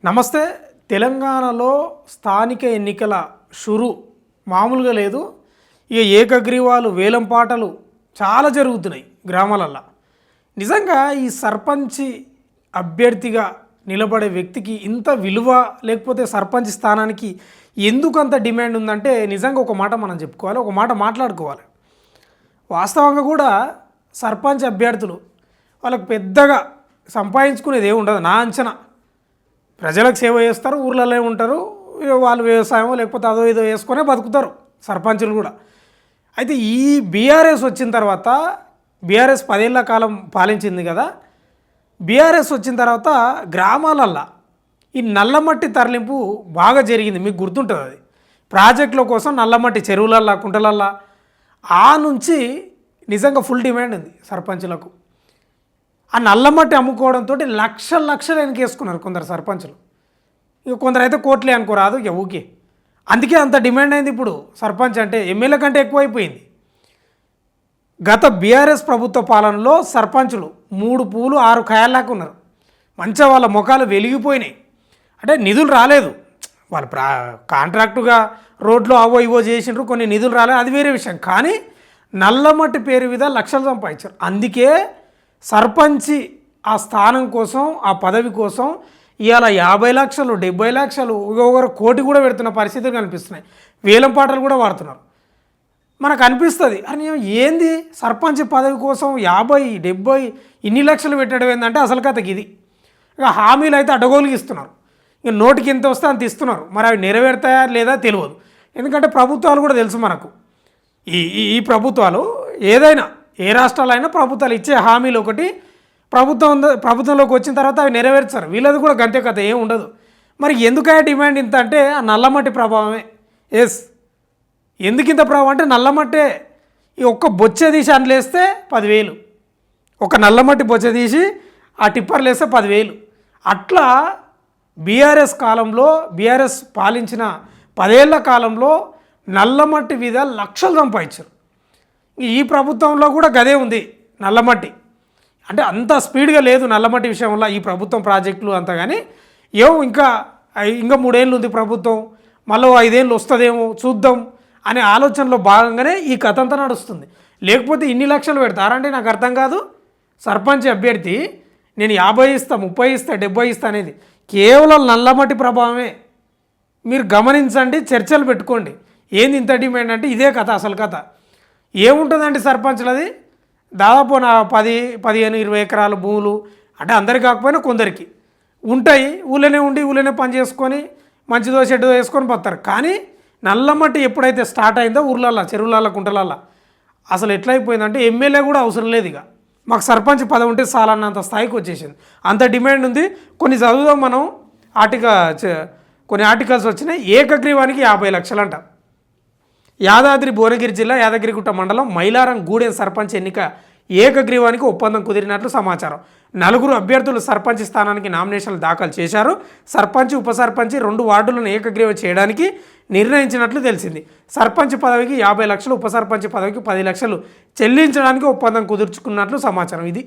నమస్తే. తెలంగాణలో స్థానిక ఎన్నికల షురు మామూలుగా లేదు. ఇక ఏకగ్రీవాలు వేలం పాటలు చాలా జరుగుతున్నాయి గ్రామాలల్లో. నిజంగా ఈ సర్పంచి అభ్యర్థిగా నిలబడే వ్యక్తికి ఇంత విలువ లేకపోతే సర్పంచ్ స్థానానికి ఎందుకు అంత డిమాండ్ ఉందంటే నిజంగా ఒక మాట మనం చెప్పుకోవాలి, ఒక మాట మాట్లాడుకోవాలి. వాస్తవంగా కూడా సర్పంచ్ అభ్యర్థులు వాళ్ళకు పెద్దగా సంపాదించుకునేది ఏమి ఉండదు. నా అంచనా ప్రజలకు సేవ చేస్తారు, ఊర్లలో ఉంటారు, వాళ్ళు వ్యవసాయం లేకపోతే అదో ఇదో వేసుకొనే బతుకుతారు సర్పంచులు కూడా. అయితే ఈ బీఆర్ఎస్ వచ్చిన తర్వాత, బీఆర్ఎస్ 10 ఏళ్ల కాలం పాలించింది కదా, బీఆర్ఎస్ వచ్చిన తర్వాత గ్రామాలల్లో ఈ నల్లమట్టి తరలింపు బాగా జరిగింది. మీకు గుర్తుంటుంది అది. ప్రాజెక్టుల కోసం నల్లమట్టి చెరువులల్లో కుంటలల్లో ఆ నుంచి నిజంగా ఫుల్ డిమాండ్ ఉంది సర్పంచులకు. ఆ నల్లమట్టి అమ్ముకోవడంతో లక్షలు వెనకేసుకున్నారు కొందరు సర్పంచులు. ఇక కొందరు అయితే కోట్లే అనుకోరాదు, ఇక ఊకే. అందుకే అంత డిమాండ్ అయింది. ఇప్పుడు సర్పంచ్ అంటే ఎమ్మెల్యే కంటే ఎక్కువైపోయింది. గత బీఆర్ఎస్ ప్రభుత్వ పాలనలో సర్పంచులు 3 పూలు 6 కాయల్లాగా ఉన్నారు. మంచిగా వాళ్ళ ముఖాలు వెలిగిపోయినాయి. అంటే నిధులు రాలేదు, వాళ్ళు కాంట్రాక్టుగా రోడ్లు అవో ఇవో చేసిండ్రు, కొన్ని నిధులు రాలేదు, అది వేరే విషయం. కానీ నల్లమట్టి పేరు మీద లక్షలు సంపాదించారు. అందుకే సర్పంచి ఆ స్థానం కోసం, ఆ పదవి కోసం ఇవాళ 50 లక్షలు 70 లక్షలు ఒకరు కోటి కూడా పెడుతున్న పరిస్థితులు కనిపిస్తున్నాయి. వేలం పాటలు కూడా వాడుతున్నారు. మనకు అనిపిస్తుంది, అని ఏంది సర్పంచ్ పదవి కోసం 50 70 ఇన్ని లక్షలు పెట్టడం ఏంటంటే అసలు కథకి ఇది. ఇక హామీలు అయితే అడగోలుగా ఇస్తున్నారు. ఇక నోటికి ఎంత వస్తే అంత ఇస్తున్నారు. మరి అవి నెరవేరుతాయా లేదా తెలియదు. ఎందుకంటే ప్రభుత్వాలు కూడా తెలుసు మనకు. ఈ ప్రభుత్వాలు ఏదైనా ఏ రాష్ట్రాలైనా ప్రభుత్వాలు ఇచ్చే హామీలు ఒకటి, ప్రభుత్వంలోకి వచ్చిన తర్వాత అవి నెరవేర్చారు. వీళ్ళది కూడా గంతే కథ ఏం ఉండదు. మరి ఎందుకయ్యా డిమాండ్ ఇంత అంటే ఆ నల్లమట్టి ప్రభావమే. ఎస్, ఎందుకు ఇంత ప్రభావం అంటే నల్లమట్టే. ఈ ఒక్క బొచ్చ తీసి అందులేస్తే 10,000, ఒక నల్లమట్టి బొచ్చ తీసి ఆ టిప్పర్లు వేస్తే 10,000. అట్లా బీఆర్ఎస్ కాలంలో, బీఆర్ఎస్ పాలించిన 10 ఏళ్ల కాలంలో నల్లమట్టి మీద లక్షలు సంపాదించారు. ఈ ప్రభుత్వంలో కూడా గదే ఉంది నల్లమట్టి. అంటే అంత స్పీడ్గా లేదు నల్లమట్టి విషయంలో ఈ ప్రభుత్వం ప్రాజెక్టులు అంతా. కానీ ఇంకా 3 ఏళ్ళు ఉంది ప్రభుత్వం, మళ్ళీ 5 ఏళ్ళు వస్తుందేమో చూద్దాం అనే ఆలోచనలో భాగంగానే ఈ కథ అంతా నడుస్తుంది. లేకపోతే ఇన్ని లక్షలు పెడతారంటే నాకు అర్థం కాదు. సర్పంచ్ అభ్యర్థి నేను 50 ఇస్తా, 30 ఇస్తా, 70 ఇస్తా అనేది కేవలం నల్లమట్టి ప్రభావమే. మీరు గమనించండి, చర్చలు పెట్టుకోండి. ఏంది ఇంత డిమాండ్ అంటే ఇదే కథ, అసలు కథ. ఏముంటుందండి సర్పంచ్లది? దాదాపు 10-15-20 ఎకరాల భూములు, అంటే అందరికి కాకపోయినా కొందరికి ఉంటాయి. ఊళ్ళోనే ఉండి ఊళ్ళోనే పని చేసుకొని మంచిదో చెడ్డదో వేసుకొని పోతారు. కానీ నల్లమట్టి ఎప్పుడైతే స్టార్ట్ అయిందో ఊర్లల్లో, చెరువులల్లో, కుంటలల్లో అసలు ఎట్లయిపోయిందంటే ఎమ్మెల్యే కూడా అవసరం లేదు. ఇక మాకు సర్పంచ్ పదవి ఉంటే చాలన్నంత స్థాయికి వచ్చేసింది. అంత డిమాండ్ ఉంది. కొన్ని చదువుదాం మనం. కొన్ని ఆర్టికల్స్ వచ్చినాయి. ఏకగ్రీవానికి 50 లక్షలు అంట. యాదాద్రి భువనగిరి జిల్లా యాదగిరిగుట్ట మండలం మైలారం గూడెం సర్పంచ్ ఎన్నిక ఏకగ్రీవానికి ఒప్పందం కుదిరినట్లు సమాచారం. 4 అభ్యర్థులు సర్పంచ్ స్థానానికి నామినేషన్లు దాఖలు చేశారు. సర్పంచ్, ఉప సర్పంచ్ 2 వార్డులను ఏకగ్రీవం చేయడానికి నిర్ణయించినట్లు తెలిసింది. సర్పంచ్ పదవికి 50 లక్షలు, ఉప సర్పంచ్ పదవికి 10 లక్షలు చెల్లించడానికి ఒప్పందం కుదుర్చుకున్నట్లు సమాచారం. ఇది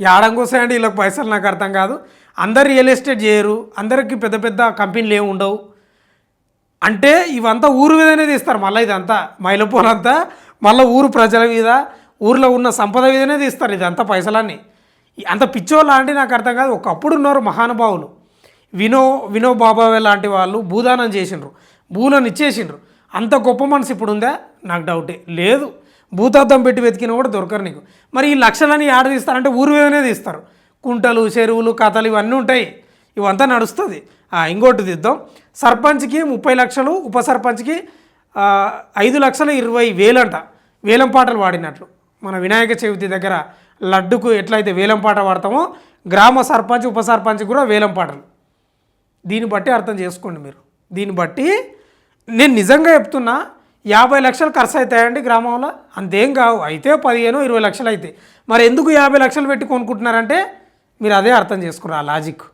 ఏడంగోసాయండి వీళ్ళకి పైసలు, నాకు అర్థం కాదు. అందరు రియల్ ఎస్టేట్ చేయరు, అందరికీ పెద్ద పెద్ద కంపెనీలు ఏమి ఉండవు. అంటే ఇవంతా ఊరు మీదనే తీస్తారు. మళ్ళీ ఇదంతా మైలపోలంతా మళ్ళీ ఊరు ప్రజల మీద, ఊర్లో ఉన్న సంపద మీదనే తీస్తారు ఇదంతా పైసలన్నీ. అంత పిచ్చోళ్ళు అంటే నాకు అర్థం కాదు. ఒకప్పుడు ఉన్నారు మహానుభావులు, వినో బాబావే లాంటి వాళ్ళు భూదానం చేసిండ్రు, భూలను ఇచ్చేసిండ్రు. అంత గొప్ప మనసు ఇప్పుడు ఉందా? నాకు డౌటే లేదు. భూతార్థం పెట్టి వెతికినా కూడా దొరకరు నీకు. మరి ఈ లక్షలని ఆడ తీస్తారంటే ఊరు మీదనే తీస్తారు. కుంటలు, చెరువులు, కథలు ఇవన్నీ ఉంటాయి. ఇవంతా నడుస్తుంది. ఇంకోటి తీద్దాం. సర్పంచ్కి 30 లక్షలు, ఉప సర్పంచ్కి 5,20,000 అంట. వేలం పాటలు వాడినట్లు. మన వినాయక చవితి దగ్గర లడ్డుకు ఎట్లయితే వేలం పాట వాడతామో గ్రామ సర్పంచ్, ఉప సర్పంచ్ కూడా వేలం పాటలు. దీన్ని బట్టి అర్థం చేసుకోండి మీరు. దీన్ని బట్టి నేను నిజంగా చెప్తున్నా, 50 లక్షలు ఖర్చు అవుతాయండి గ్రామంలో? అంతేం కావు. అయితే 15-20 లక్షలు అవుతాయి. మరి ఎందుకు 50 లక్షలు పెట్టి కొనుక్కుంటున్నారంటే మీరు అదే అర్థం చేసుకున్నారు. ఆ లాజిక్.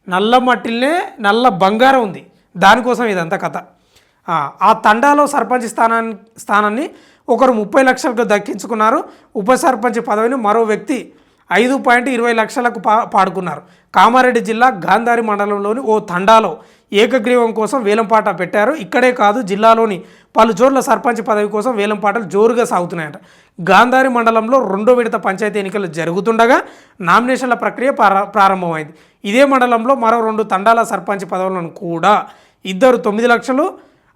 నల్ల మట్టిల్నే నల్ల బంగారం ఉంది, దానికోసం ఇదంతా కథ. ఆ తండాలో సర్పంచ్ స్థానాన్ని ఒకరు 30 లక్షలకు దక్కించుకున్నారు. ఉప సర్పంచ్ పదవిని మరో వ్యక్తి 5.20 లక్షలకు పాడుకున్నారు. కామారెడ్డి జిల్లా గాంధారి మండలంలోని ఓ తండాలో ఏకగ్రీవం కోసం వేలంపాట పెట్టారు. ఇక్కడే కాదు, జిల్లాలోని పలు చోట్ల సర్పంచ్ పదవి కోసం వేలంపాటలు జోరుగా సాగుతున్నాయట. గాంధారి మండలంలో 2వ విడత పంచాయతీ ఎన్నికలు జరుగుతుండగా నామినేషన్ల ప్రక్రియ ప్రారంభమైంది. ఇదే మండలంలో మరో 2 తండాల సర్పంచ్ పదవులను కూడా ఇద్దరు 9 లక్షలు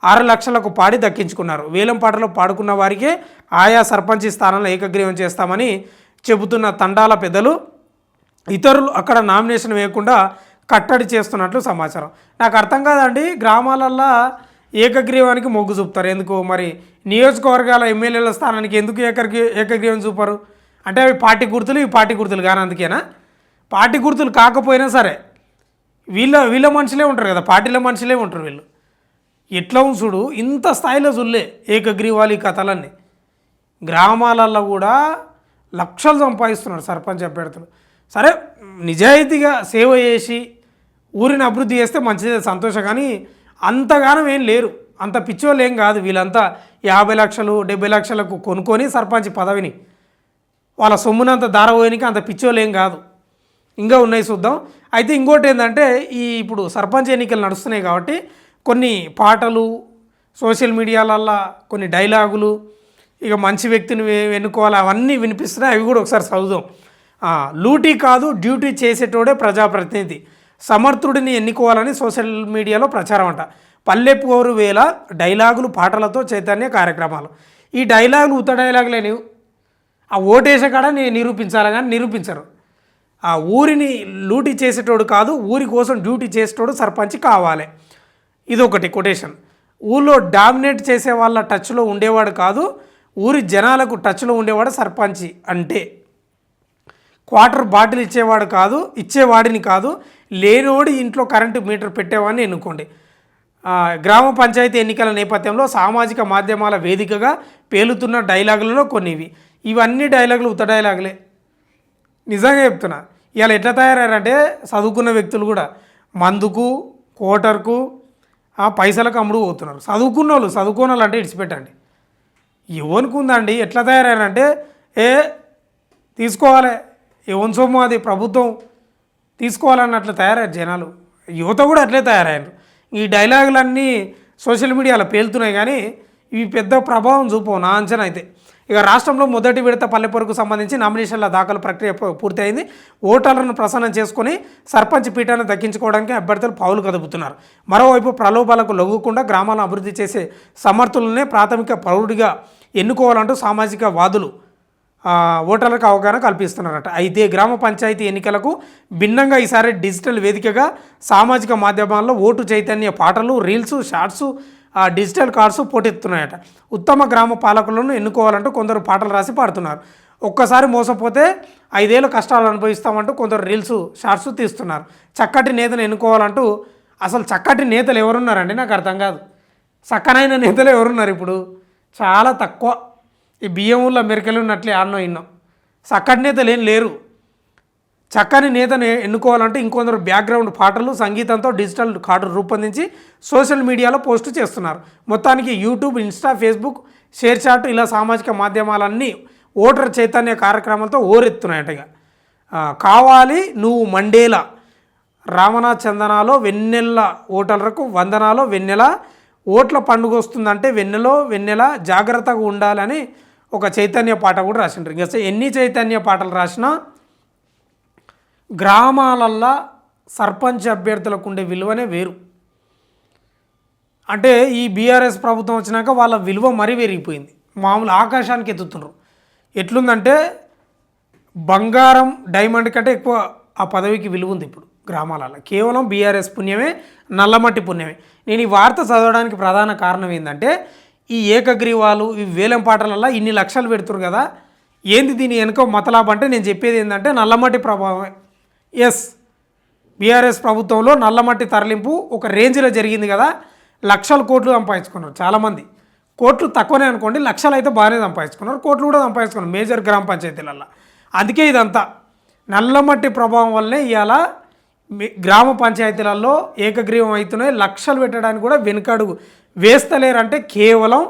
6 లక్షలకు పాడి దక్కించుకున్నారు. వేలంపాటలో పాడుకున్న వారికే ఆయా సర్పంచ్ స్థానంలో ఏకగ్రీవం చేస్తామని చెబుతున్న తండాల పెద్దలు ఇతరులు అక్కడ నామినేషన్ వేయకుండా కట్టడి చేస్తున్నట్లు సమాచారం. నాకు అర్థం కాదండి, గ్రామాలల్లో ఏకగ్రీవానికి మొగ్గు చూపుతారు ఎందుకు? మరి నియోజకవర్గాల ఎమ్మెల్యేల స్థానానికి ఎందుకు ఏకగ్రీవం చూపరు? అంటే అవి పార్టీ గుర్తులు, ఈ పార్టీ గుర్తులు కానీ అందుకేనా? పార్టీ గుర్తులు కాకపోయినా సరే వీళ్ళ మనుషులే ఉంటారు కదా, పార్టీల మనుషులే ఉంటారు వీళ్ళు. ఎట్లా చూడు, ఇంత స్థాయిలో చూడలే ఏకగ్రీవాలు ఈ కథలన్నీ. గ్రామాలల్లో కూడా లక్షలు సంపాదిస్తున్నారు సర్పంచ్ అభ్యర్థులు. సరే, నిజాయితీగా సేవ చేసి ఊరిని అభివృద్ధి చేస్తే మంచిదే, సంతోషం. కానీ అంతగానం ఏం లేరు, అంత పిచ్చోళ్ళు ఏం కాదు. వీళ్ళంతా 50 లక్షలు 70 లక్షలకు కొనుక్కొని సర్పంచ్ పదవిని వాళ్ళ సొమ్మునంత దారపోయనికి అంత పిచ్చోళ్ళు ఏం కాదు. ఇంకా ఉన్నాయి చూద్దాం. అయితే ఇంకోటి ఏంటంటే, ఇప్పుడు సర్పంచ్ ఎన్నికలు నడుస్తున్నాయి కాబట్టి కొన్ని పాటలు, సోషల్ మీడియాలల్లో కొన్ని డైలాగులు, ఇక మంచి వ్యక్తిని ఎన్నుకోవాలి అవన్నీ వినిపిస్తున్నాయి. అవి కూడా ఒకసారి చదువుదాం. లూటీ కాదు, డ్యూటీ చేసేటోడే ప్రజాప్రతినిధి, సమర్థుడిని ఎన్నుకోవాలని సోషల్ మీడియాలో ప్రచారం అంట. పల్లెపోరు వేళ డైలాగులు, పాటలతో చైతన్య కార్యక్రమాలు. ఈ డైలాగులు ఉత్త డైలాగులే, నీవు ఆ ఓటేసే కాడ నేను నిరూపించాలి కానీ నిరూపించరు. ఆ ఊరిని లూటీ చేసేటోడు కాదు, ఊరి కోసం డ్యూటీ చేసేటోడు సర్పంచ్ కావాలి. ఇదొకటి కొటేషన్. ఊళ్ళో డామినేట్ చేసే వాళ్ళ టచ్లో ఉండేవాడు కాదు, ఊరి జనాలకు టచ్లో ఉండేవాడు సర్పంచ్ అంటే. క్వార్టర్ బాటిల్ ఇచ్చేవాడిని కాదు, లేనోడి ఇంట్లో కరెంటు మీటర్ పెట్టేవాడిని ఎన్నుకోండి. గ్రామ పంచాయతీ ఎన్నికల నేపథ్యంలో సామాజిక మాధ్యమాల వేదికగా పేలుతున్న డైలాగులలో కొన్ని ఇవన్నీ డైలాగులు ఉత్త డైలాగులే. నిజంగా చెప్తున్నా. ఇవాళ ఎట్లా తయారయ్యారంటే చదువుకున్న వ్యక్తులు కూడా మందుకు, కోటర్కు, పైసలకు అమ్ముడు పోతున్నారు. చదువుకోని వాళ్ళు అంటే ఇడిచిపెట్టండి. ఎవరికి ఉందండి? ఎట్లా తయారయ్యారంటే తీసుకోవాలి, ఎవరి సొమ్ము అది ప్రభుత్వం తీసుకోవాలన్నట్లు తయారయ్యారు జనాలు. యువత కూడా అట్లే తయారయ్యారు. ఈ డైలాగులన్నీ సోషల్ మీడియాలో పేలుతున్నాయి కానీ ఇవి పెద్ద ప్రభావం చూపవు నా అంచనా అయితే. ఇక రాష్ట్రంలో మొదటి విడత పల్లెపొరకు సంబంధించి నామినేషన్ల దాఖలు ప్రక్రియ పూర్తయింది. ఓటర్లను ప్రసన్నం చేసుకుని సర్పంచ్ పీఠాన్ని దక్కించుకోవడానికి అభ్యర్థులు పావులు కదుపుతున్నారు. మరోవైపు ప్రలోభాలకు లొంగకుండా గ్రామాలను అభివృద్ధి చేసే సమర్థులనే ప్రాథమిక పౌరుడిగా ఎన్నుకోవాలంటూ సామాజిక వాదులు ఓటర్లకు అవగాహన కల్పిస్తున్నారట. అయితే గ్రామ పంచాయతీ ఎన్నికలకు భిన్నంగా ఈసారి డిజిటల్ వేదికగా సామాజిక మాధ్యమాల్లో ఓటు చైతన్య పాటలు, రీల్స్, షార్ట్స్, డిజిటల్ కార్డ్స్ పోటెత్తున్నాయట. ఉత్తమ గ్రామ పాలకులను ఎన్నుకోవాలంటూ కొందరు పాటలు రాసి పాడుతున్నారు. ఒక్కసారి మోసపోతే 5 ఏళ్ళు కష్టాలు అనుభవిస్తామంటూ కొందరు రీల్స్, షార్ట్స్ తీస్తున్నారు. చక్కటి నేతను ఎన్నుకోవాలంటూ అసలు చక్కటి నేతలు ఎవరున్నారండి? నాకు అర్థం కాదు. చక్కనైన నేతలు ఎవరున్నారు? ఇప్పుడు చాలా తక్కువ. ఈ బియ్యం ఊళ్ళో మెరికలు ఉన్నట్లే ఆడనో ఇన్నో. చక్కటి నేతలు ఏం లేరు. చక్కని నేతను ఎన్నుకోవాలంటే ఇంకొందరు బ్యాక్గ్రౌండ్ పాటలు, సంగీతంతో డిజిటల్ కార్డు రూపొందించి సోషల్ మీడియాలో పోస్టు చేస్తున్నారు. మొత్తానికి YouTube, Insta, Facebook, ShareChat ఇలా సామాజిక మాధ్యమాలన్నీ ఓటర్ చైతన్య కార్యక్రమాలతో ఓరెత్తున్నాయట. కావాలి నువ్వు మండేలా, రామనాథ్ చందనాలో వెన్నెల ఓటర్లకు వందనాలో వెన్నెల, ఓట్ల పండుగ వస్తుందంటే వెన్నెల జాగ్రత్తగా ఉండాలని ఒక చైతన్య పాట కూడా రాసిండ్రు. ఇంకా ఎన్ని చైతన్య పాటలు రాసినా గ్రామాలల్లో సర్పంచ్ అభ్యర్థులకు ఉండే విలువనే వేరు. అంటే ఈ బీఆర్ఎస్ ప్రభుత్వం వచ్చినాక వాళ్ళ విలువ మరీ పెరిగిపోయింది. మామూలు ఆకాశానికి ఎత్తుతున్నారు. ఎట్లుందంటే బంగారం, డైమండ్ కంటే ఎక్కువ ఆ పదవికి విలువ ఉంది ఇప్పుడు గ్రామాలలో. కేవలం బీఆర్ఎస్ పుణ్యమే, నల్లమట్టి పుణ్యమే. నేను ఈ వార్త చదవడానికి ప్రధాన కారణం ఏంటంటే ఈ ఏకగ్రీవాలు, ఈ వేలం పాటలలో ఇన్ని లక్షలు పెడుతున్నారు కదా, ఏంది దీని వెనుక మతలాభం అంటే నేను చెప్పేది ఏంటంటే నల్లమట్టి ప్రభావమే. ఎస్, బీఆర్ఎస్ ప్రభుత్వంలో నల్లమట్టి తరలింపు ఒక రేంజ్లో జరిగింది కదా. లక్షల కోట్లు సంపాదించుకున్నారు చాలామంది. కోట్లు తక్కువనే అనుకోండి, లక్షలు అయితే బాగానే సంపాదించుకున్నారు, కోట్లు కూడా సంపాదించుకున్నారు మేజర్ గ్రామ పంచాయతీలలో. అందుకే ఇదంతా నల్లమట్టి ప్రభావం వల్లనే ఇవాళ గ్రామ పంచాయతీలలో ఏకగ్రీవం అవుతున్నాయి. లక్షలు పెట్టడానికి కూడా వెనుకడుగు వేస్తలేరంటే కేవలం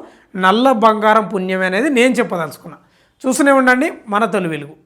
నల్ల బంగారం పుణ్యమే అనేది నేను చెప్పదలుచుకున్నా. చూస్తూనే ఉండండి మన తొలి వెలుగు.